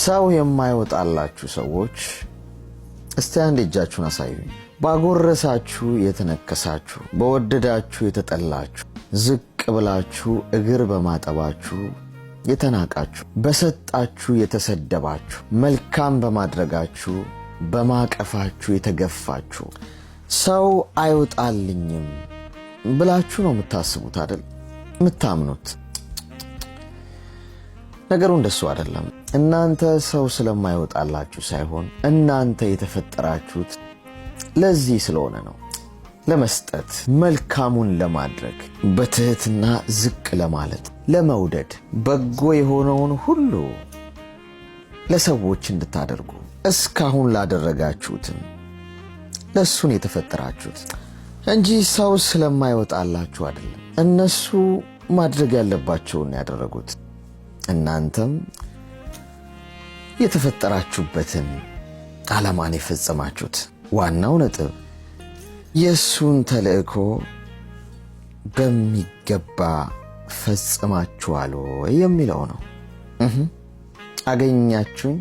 ሰው የማይወጣላችሁ ሰዎች እስቲ አንድ እጃችሁን አሳዩኝ። ባጎረሳችሁ የተነከሳችሁ፣ በወደዳችሁ የተጠላችሁ፣ ዝቅ ብላችሁ እግር በማጠባችሁ የተናቃችሁ፣ በሰጣችሁ የተሰደባችሁ፣ መልካም በማድረጋችሁ በማቀፋችሁ የተገፋችሁ፣ ሰው አይወጣልኝም ብላችሁ ነው የምታስቡት አይደል? የምታምኑት። ነገሩ እንደሱ አይደለም። እናንተ ሰው ስለማይወጣላችሁ ሳይሆን እናንተ የተፈጠራችሁት ለዚህ ስለሆነ ነው። ለመስጠት፣ መልካሙን ለማድረግ፣ በትህትና ዝቅ ለማለት፣ ለመውደድ፣ በጎ የሆነውን ሁሉ ለሰዎች እንድታደርጉ እስካሁን ላደረጋችሁትም ለሱን የተፈጠራችሁት እንጂ ሰው ስለማይወጣላችሁ አይደለም። እነሱ ማድረግ ያለባቸውን ያደረጉት፣ እናንተም የተፈጠራችሁበትን ዓላማን የፈጸማችሁት። ዋናው ነጥብ የሱን ተልእኮ በሚገባ ፈጽማችኋል የሚለው ነው። አገኛችሁኝ?